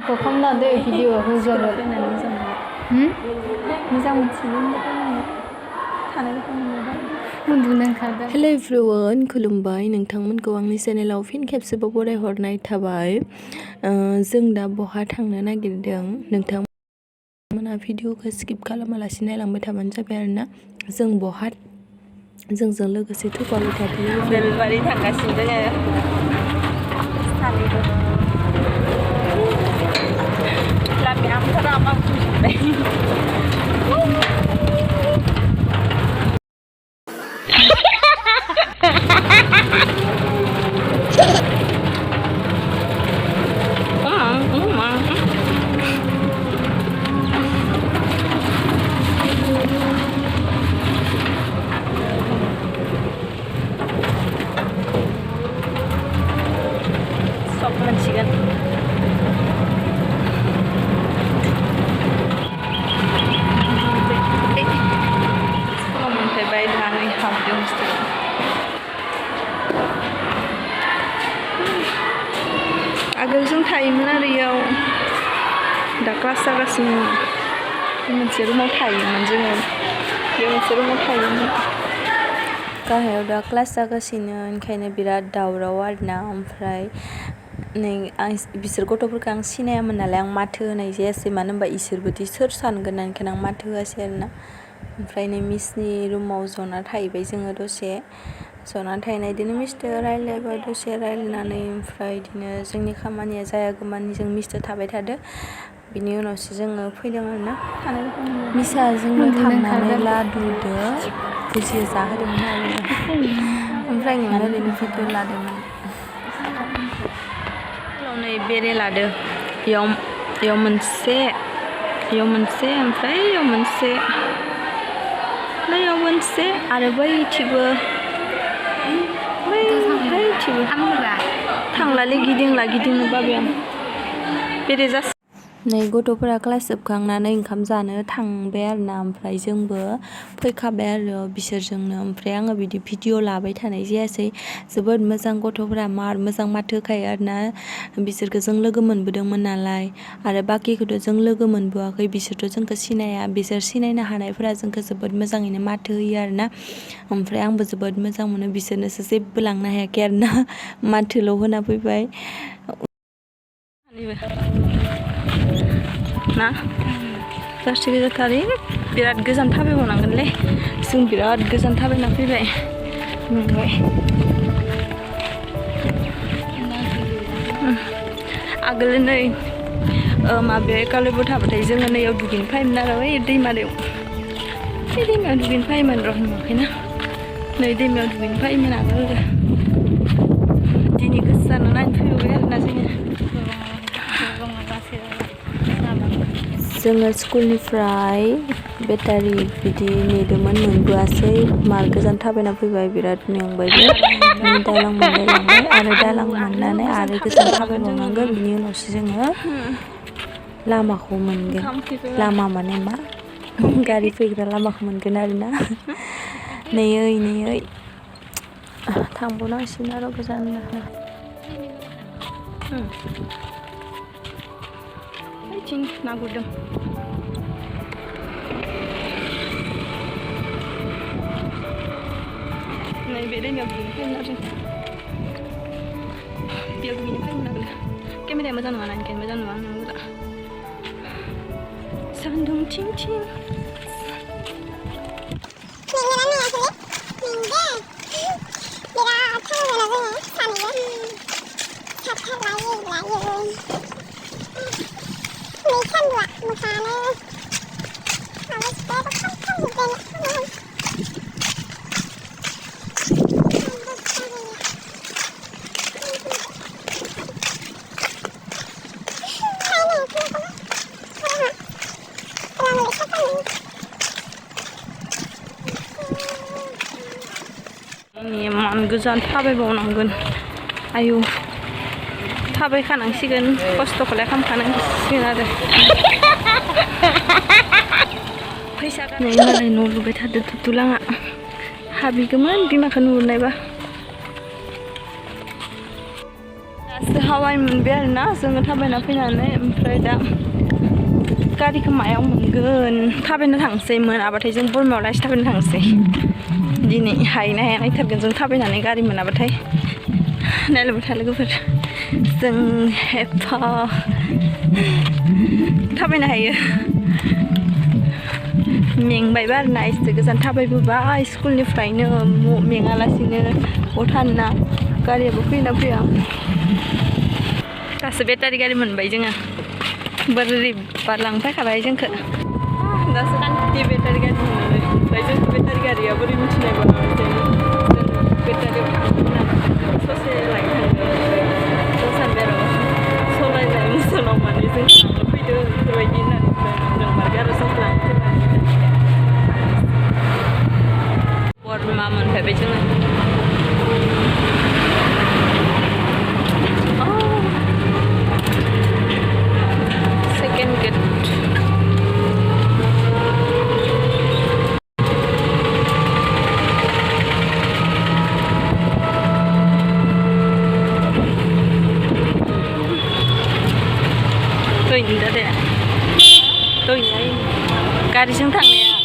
खौ खालामना दै भिडिअ'खौ जोङो फैनानै मोजां मोजां मोनसिगोन थानायखौ उन्दुनो ओंखारदों। हेल' एभ्रिवान खुलुमबाय नोंथांमोनखौ आंनि चेनेलाव फिन खेबसेबाव बरायहरनाय थाबाय। जों दा बहा थांनो नागिरदों नोंथांमोना भिडिअ'खौ स्किप खालामालासे नायलांबाय थाबानो जाबाय आरोना। जों बहा जोंजों लोगोसे थुफाबाय थादों बेलबारि थांगासिनो दोङो सानैबो लामाया आमफोरा मावफुंजोब्बाय। सब मोनसिगोन स्कुलाव मोनफैबाय दानै हाबदों हस्टेलाव। आगोल जों थायोमोन आरो इयाव दा क्लास जागासिनो मोनसे रुमाव थायोमोन जोङो बे मोनसे रुमाव थायोमोन। गाहायाव दा क्लास जागासिनो ओंखायनो बिराद दावराव आरोना। ओमफ्राय नै बिसोर गथ'फोरखौ आं सिनायामोन नालाय आं माथो होनाय जायासै, मानो होनबा इसोरबोदि सोर सानगोन ओंखायनो आं माथो होआसै आरोना। ओमफ्राय नै मिसनि रुमाव जना थाहैबाय जोङो दसे जना थाहैनाय बिदिनो मिसजों रायज्लायबाय दसे रायज्लायनानै ओमफ्राय बिदिनो जोंनि खामानिया जायागौमानि जों मिसजों थाबाय थादो। बिनि उनावसो जोङो फैदों आरोना। मिसा जोंनो थांनानै लादुदो भुजिया जाहोदोंमोन आरो ओमफ्राय आं ओरैनो भिडिअ लादोंमोन। नै बेरे लादो इयाव मोनसे ओमफ्राय इयाव मोनसे आरो बैथिबो थांलालै गिदिंनो बाबाय आं बेरे जासि। नै गथ'फोरा क्लास जोबखांनानै ओंखाम जानो थांबाय आरोना। ओमफ्राय जोंबो फैखाबाय आरो बिसोरजोंनो। ओमफ्राय आङो बिदि भिडिअ लाबाय थानाय जायासै। जोबोद मोजां गथ'फोरा मार मोजां माथो होखायो आरोना। बिसोरखौ जों लोगो मोनबोदोंमोन नालाय आरो बाखिखौथ' जों लोगो मोनबोआखै, बिसोरथ' जोंखौ सिनाया। बिसोर सिनायनो हानायफोरा जोंखौ जोबोद मोजाङैनो माथो होयो आरोना। ओमफ्राय आंबो जोबोद मोजां मोनो। बिसोरनोसो जेबो लांनो हायाखै आरोना, माथोल' होना फैबाय ना। जारसि गोजाथारै बिराद गोजान थाबायबावनांगोनलै, जों बिराद गोजान थाबायना फैबाय मेंबाय। आगोल नै माबायाव एकालयबो थाबाथाय जोङो नैयाव दुगैनो फायोमोन आरो ओइ दैमायाव दुगैनो फायोमोन र' नुवाखैना। नै दैमायाव दुगैनो फायोमोन आगोल। दिनै गोसो जानो नायनो फैबाय आरोना जोङो स्कुलनिफ्राय बेटारि बिदि नेदोंमोन, मोनबोआसै। मार गोजान थाबायना फैबाय, बिराद मेंबायबो। दालां मोनलायलांबाय आरो दालां मोननानै आरो गोजान थाबायबावनांगोन। बिनि उनावसो जोङो लामाखौ मोनगोन। लामा माने मा, गारि फैग्रा लामाखौ मोनगोन आरोना। नै थांबावनांसिगोन आरो गोजाननो। बैथिं ना गुरदों। नै बे दैमायाव दुगैनो फैयोमोन आरो जों बेयाव दुगैनो फैयोमोन आगोल। केमेराया मोजां नङा ना, ओंखायनो मोजां नुवा नोंगो दा। सान्दुं थिं थिं इमान गोजान थाबायबावनांगोन। आयु थाबायखानांसिगोन, खस्थ'खौलाय खालामखानांसिगोन आरो। फैसा गारनाय मालाय न' लुबाय थादो थुथुलाङा। हाबिगौमोन बिमाखौ नुहुरनायबा। हावाय मोनबाय आरोना जोङो थाबायना फैनानै ओमफ्राय दा गारिखौ मायाव मोनगोन थाबायनो थांसै मोनाबाथाय जों बोरमायाव लासै थाबायनो थांसै दिनै हायोना हाया नायथारगोन जों थाबायनानै गारि मोनाबाथाय नायलायबाय था लोगोफोर जों एफा थाबायनो हायो मेंबायबो आरोना एसे गोजान थाबायबोबाय स्कुलनिफ्रायनो मेङालासिनो थाना गारियाबो फैना फैया दासो बेटारि गारि मोनबाय जोङो बोरै बारलांफायखाबाय जोंखौ दासो कान्ति बेटारि गारि मोनबाय ओमफ्राय जोंखौ बेटारि गारिया बोरै मिथिनायबा जों बेटारियाव थांगोन होननानै ससे लाइन थांगोन जों सानबाय आरो सलायनाय मोसोनाव माने जों लांनो फैदों बेफोरबायदि होननानै नोंमारगौ आरो जोंखौ लांनो फैबाय बरमा मोनफैबाय जोङो सेकेन्ड गेट गारिजों थांनाया